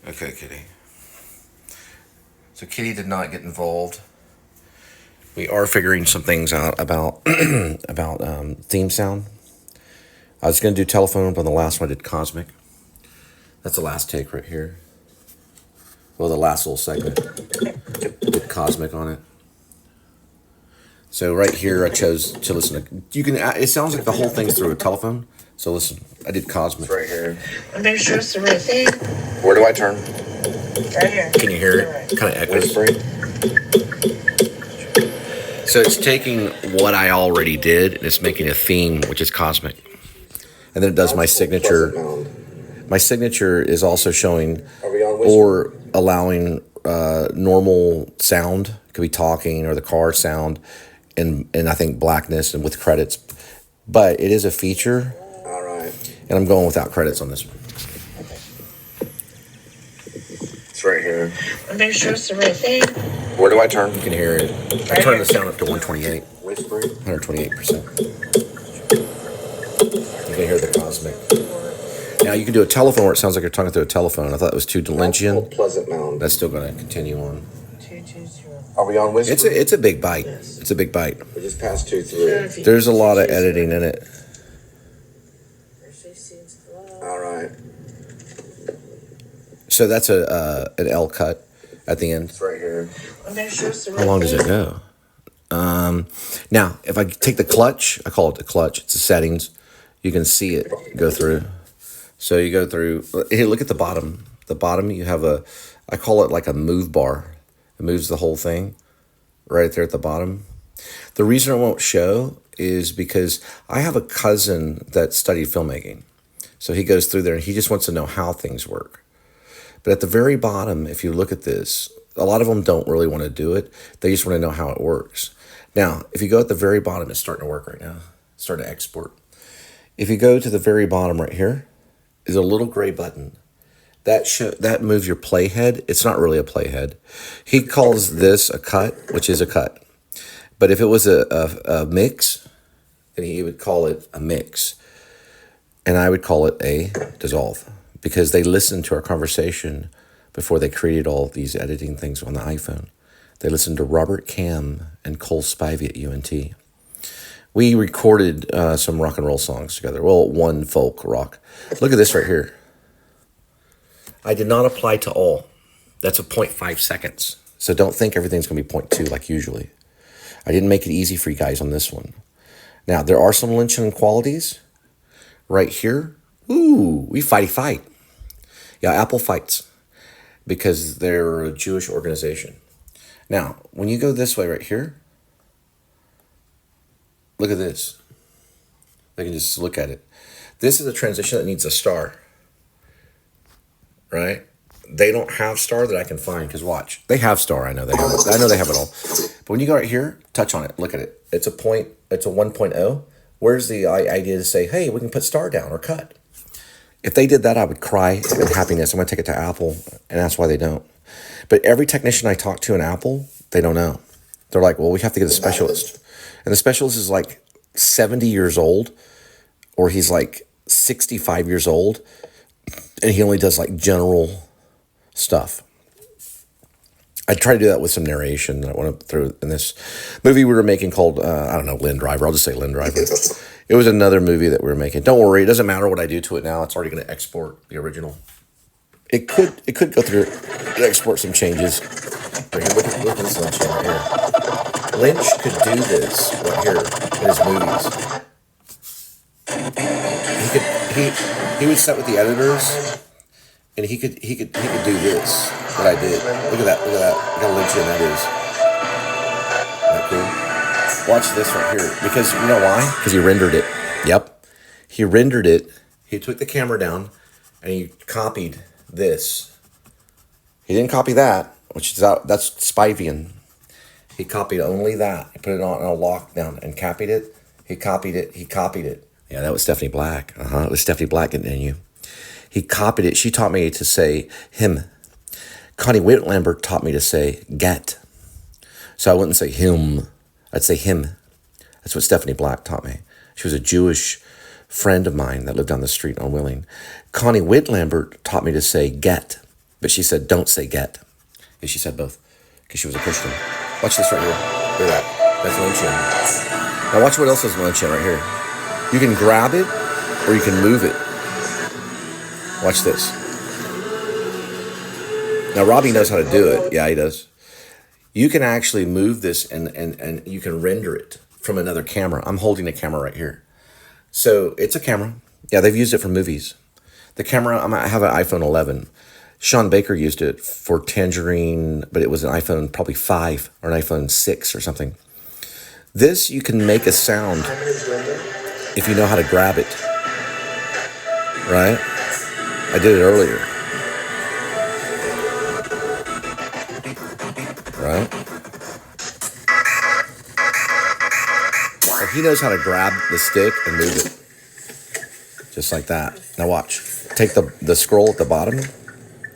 Okay, Kitty. So Kitty did not get involved. We are figuring some things out about about theme sound. I was going to do telephone, but the last one I did cosmic. That's the last take right here. Well, the last little segment. Did cosmic on it. So right here, I chose to listen to. You can. It sounds like the whole thing's through a telephone. So listen, I did cosmic right here. Make sure it's the right thing. Where do I turn? Right here. Can you hear it? Kind of echoes. So it's taking what I already did and it's making a theme, which is cosmic. And then it does my signature. My signature is also showing or allowing normal sound. It could be talking or the car sound, and I think blackness and with credits. But it is a feature. All right. And I'm going without credits on this one. It's right here. Make sure it's the right thing. Where do I turn? You can hear it. I turn the sound up to 128. Whispering. 128%. You can hear the cosmic. Now you can do a telephone where it sounds like you're talking through a telephone. I thought it was too Lynchian. Pleasant Mound. That's still going to continue on. Are we on whispering? It's a big bite. It's a big bite. We just passed 2 through. There's a lot of editing in it. All right. So that's an L cut at the end. It's right here. How long does it go? Now, if I take the clutch, I call it the clutch. It's the settings. You can see it go through. So you go through. Here, look at the bottom. The bottom, you have I call it like a move bar. It moves the whole thing right there at the bottom. The reason I won't show is because I have a cousin that studied filmmaking. So he goes through there and he just wants to know how things work. But at the very bottom, if you look at this, a lot of them don't really want to do it. They just want to know how it works. Now, if you go at the very bottom, it's starting to work right now. It's starting to export. If you go to the very bottom right here, is a little gray button. That moves your playhead. It's not really a playhead. He calls this a cut, which is a cut. But if it was a mix, then he would call it a mix. And I would call it a dissolve. Because they listened to our conversation before they created all these editing things on the iPhone. They listened to Robert Cam and Cole Spivey at UNT. We recorded some rock and roll songs together. Well, one folk rock. Look at this right here. I did not apply to all. That's a 0.5 seconds. So don't think everything's going to be 0.2 like usually. I didn't make it easy for you guys on this one. Now, there are some Lynchian qualities right here. Ooh, we fight. Yeah, Apple fights because they're a Jewish organization. Now, when you go this way right here, look at this. I can just look at it. This is a transition that needs a star. Right? They don't have star that I can find because watch. They have star. I know they have it. I know they have it all. But when you go right here, touch on it. Look at it. It's a 1.0. Where's the idea to say, hey, we can put star down or cut? If they did that, I would cry in happiness. I'm going to take it to Apple, and that's why they don't. But every technician I talk to in Apple, they don't know. They're like, well, we have to get a specialist. And the specialist is like 70 years old, or he's like 65 years old, and he only does like general stuff. I try to do that with some narration that I went through in this movie we were making called, I don't know, Lynn Driver. I'll just say Lynn Driver. It was another movie that we were making. Don't worry, it doesn't matter what I do to it now. It's already going to export the original. It could go through and export some changes. Right here, look at this Lynch right here. Lynch could do this right here in his movies. He would sit with the editors, and he could do this. What I did. Look at that. Look how Lynchian that is. Isn't that cool? Watch this right here. Because you know why? Because he rendered it. Yep. He rendered it. He took the camera down, and he copied this. He didn't copy that, which is out. That's Spivian. He copied only that. He put it on a lockdown and copied it. He copied it. He copied it. Yeah, that was Stephanie Black. It was Stephanie Black getting in you. He copied it. She taught me to say him. Connie Whitlambert taught me to say get. So I wouldn't say him. I'd say him. That's what Stephanie Black taught me. She was a Jewish friend of mine that lived down the street on Willing. Connie Whitlambert taught me to say get. But she said, don't say get. And she said both because she was a Christian. Watch this right here. Look at that. That's Lynchian. Now watch what else is Lynchian right here. You can grab it or you can move it. Watch this. Now Robbie knows how to do it. Yeah, he does. You can actually move this and you can render it from another camera. I'm holding a camera right here. So it's a camera. Yeah, they've used it for movies. The camera, I have an iPhone 11. Sean Baker used it for Tangerine, but it was an iPhone probably 5 or an iPhone 6 or something. This, you can make a sound if you know how to grab it. Right? I did it earlier. Right? So he knows how to grab the stick and move it. Just like that. Now watch. Take the scroll at the bottom.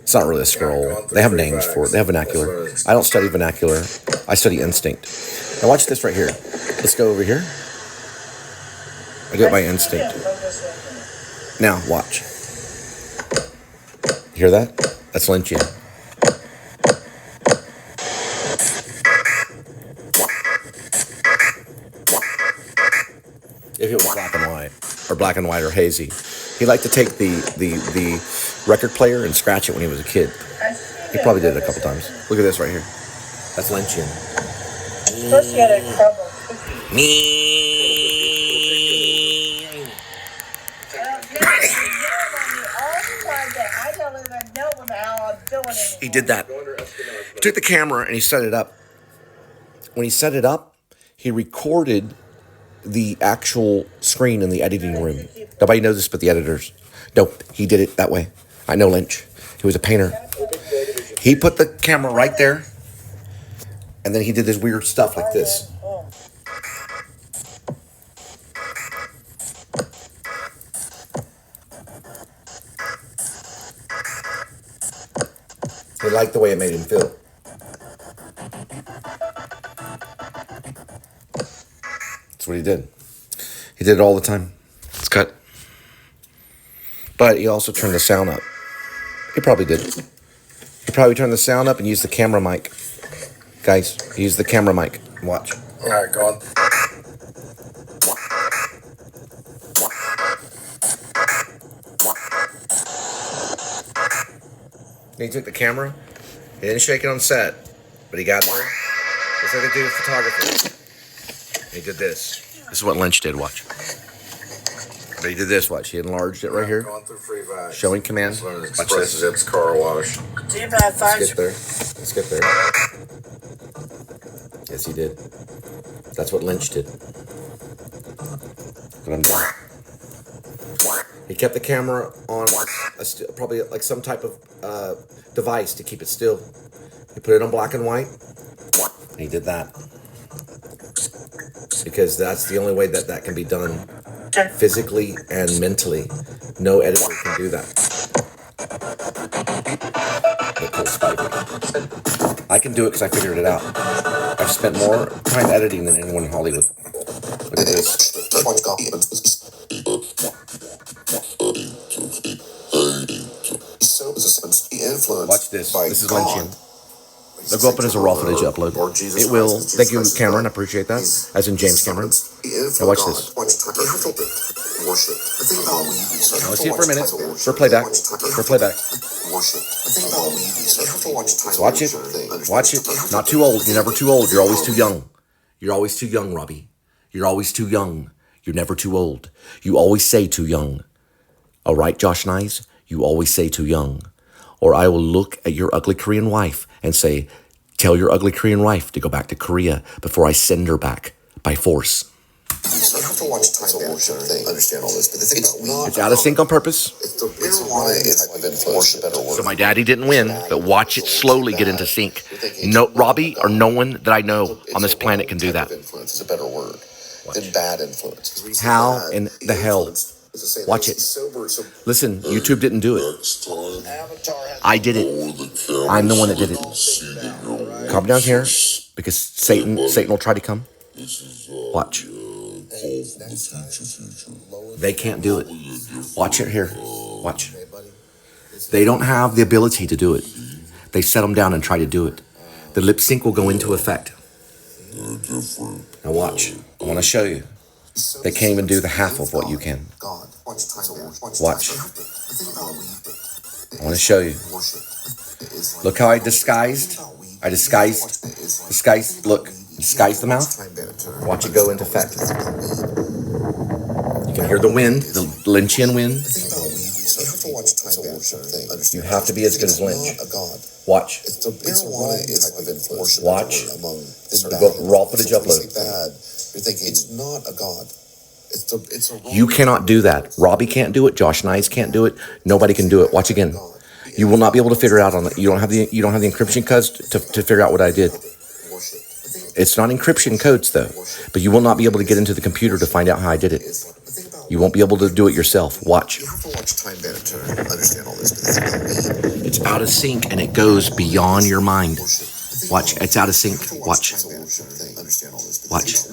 It's not really a scroll. They have names for it. They have vernacular. I don't study vernacular. I study instinct. Now watch this right here. Let's go over here. I do it by instinct. Now watch. You hear that? That's Lynchian. If it was black and white or hazy. He liked to take the record player and scratch it when he was a kid. He probably did it a couple times. Look at this right here. That's Lynchian. First you had trouble. He did that. He took the camera and he set it up. When he set it up, he recorded the actual screen in the editing room. Nobody knows this but the editors. No, he did it that way. I know Lynch. He was a painter. He put the camera right there, and then he did this weird stuff like this. He liked the way it made him feel. That's what he did. He did it all the time. It's cut. But he also turned the sound up. He probably did. He probably turned the sound up and used the camera mic. Guys, he used the camera mic. Watch. All right, go on. He took the camera. He didn't shake it on set, but he got there. Just like they do with photography. He did this. This is what Lynch did. Watch. But he did this. Watch. He enlarged it right here. Going through free vax. Showing command. Watch Expresses this. its car wash. Let's get there. Let's get there. Yes, he did. That's what Lynch did. But I'm done. He kept the camera on probably like some type of device to keep it still. He put it on black and white. And he did that. Because that's the only way that can be done physically and mentally. No editor can do that. But Cole Spivey. I can do it because I figured it out. I've spent more time editing than anyone in Hollywood. Look at this. Watch this. This is Lynchian. They'll go up as a raw footage upload. It will. Thank you, Cameron. I appreciate that. As in James Cameron. Now watch this. Now let's see it for a minute. For playback. For playback. So watch it. Watch it. Not too old. You're never too old. You're always too young. You're always too young, Robbie. You're always too young. You're never too old. You always say too young. All right, Josh Nyes? You always say too young. Or I will look at your ugly Korean wife and say, tell your ugly Korean wife to go back to Korea before I send her back by force. You have to watch time to understand all this, but the thing It's out of sync on purpose. it's the marijuana type of influence, a better word. So my daddy didn't win, but watch it slowly get into sync. No, Robbie or no one that I know on this planet can do that. Influence is a better word than bad influence. How in the hell? Watch it. Listen, YouTube didn't do it. I did it. I'm the one that did it. Come down here, because Satan will try to come. Watch. They can't do it. Watch it here. Watch. They don't have the ability to do it. They set them down and try to do it. The lip sync will go into effect. Now watch. I want to show you. They can't even do the half of what you can. Watch. I want to show you. Look how I disguised. Look, disguise the mouth. Watch it go into effect. You can hear the wind, the Lynchian wind. You have to be as good as Lynch. Watch. Watch. Raw footage upload. You're thinking it's not a god. You cannot do that. Robbie can't do it. Josh Nyes can't do it. Nobody can do it. Watch again. You will not be able to figure out on it. You don't have the encryption codes to figure out what I did. It's not encryption codes though, but you will not be able to get into the computer to find out how I did it. You won't be able to do it yourself. Watch. You have to watch Time Bandit to understand all this. It's out of sync and it goes beyond your mind. Watch. It's out of sync. Watch. Watch.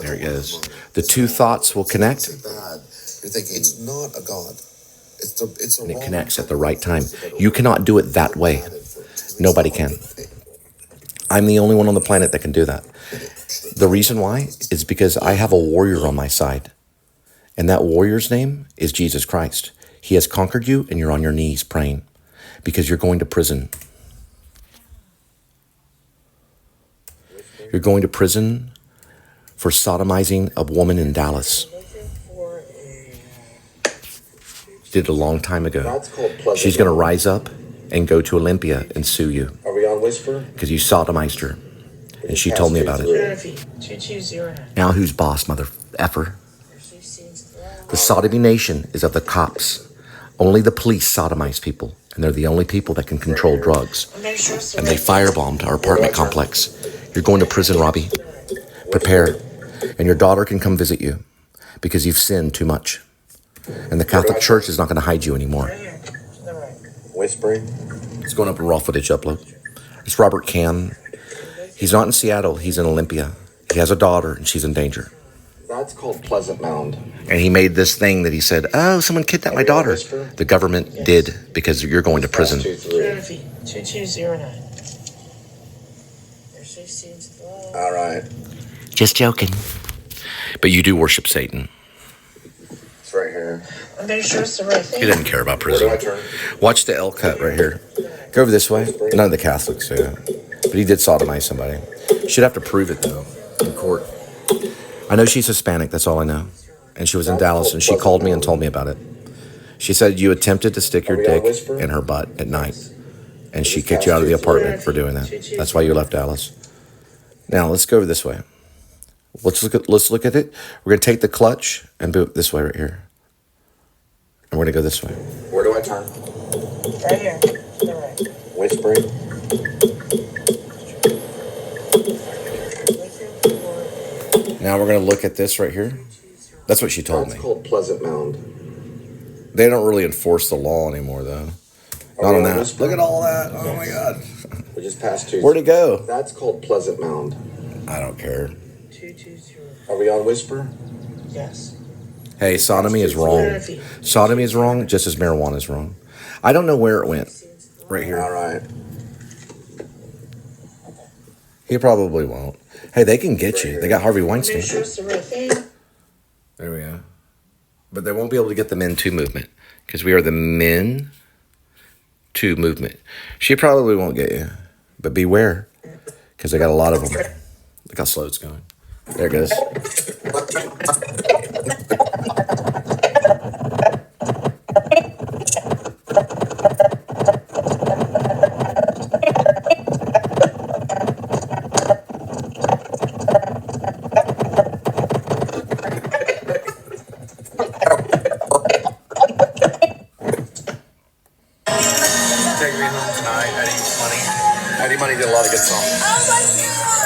There it goes. The two thoughts will connect. You're thinking it's not a god. And it connects at the right time. You cannot do it that way. Nobody can. I'm the only one on the planet that can do that. The reason why is because I have a warrior on my side. And that warrior's name is Jesus Christ. He has conquered you and you're on your knees praying because you're going to prison. You're going to prison for sodomizing a woman in Dallas. Did it a long time ago. She's going to rise up and go to Olympia and sue you. Are we on Whisper? Because you sodomized her. And she told me about it. Now who's boss, mother effer? The sodomy nation is of the cops. Only the police sodomize people. And they're the only people that can control drugs. And they firebombed our apartment complex. You're going to prison, Robbie. Prepare. And your daughter can come visit you. Because you've sinned too much. And the Catholic Church is not going to hide you anymore. Whispering? It's going up in raw footage upload. It's Robert Cam. He's not in Seattle. He's in Olympia. He has a daughter, and she's in danger. That's called Pleasant Mound. And he made this thing that he said, oh, someone kidnapped my daughter. The government did, because you're going to prison. 2209. All right. Just joking. But you do worship Satan. It's right here. I'm very sure it's the right thing. He doesn't care about prison. Where do I turn? Watch the L cut right here. Go over this way. None of the Catholics do that. But he did sodomize somebody. Should have to prove it, though, in court. I know she's Hispanic. That's all I know. And she was in Dallas, and she called me and told me about it. She said you attempted to stick your dick in her butt at night. And she kicked you out of the apartment for doing that. That's why you left Dallas. Now, let's go over this way. Let's look at it. We're going to take the clutch and boot this way right here. And we're going to go this way. Where do I turn? Right here. To the right. Whispering? Now we're going to look at this right here. That's what she told me. It's called Pleasant Mound. They don't really enforce the law anymore, though. Not on that. Look at all that. Oh, my God. We just passed two. Where'd it go? That's called Pleasant Mound. I don't care. 220. Are we on Whisper? Yes. Hey, sodomy is wrong. Sodomy is wrong just as marijuana is wrong. I don't know where it went. Right here. All right. He probably won't. Hey, they can get you. They got Harvey Weinstein. Make sure it's the right thing. There we go. But they won't be able to get the Men Too movement because we are the Men Too movement. She probably won't get you, but beware because they got a lot of them. Look how slow it's going. There it goes. Take me home tonight. Eddie Money did a lot of good songs.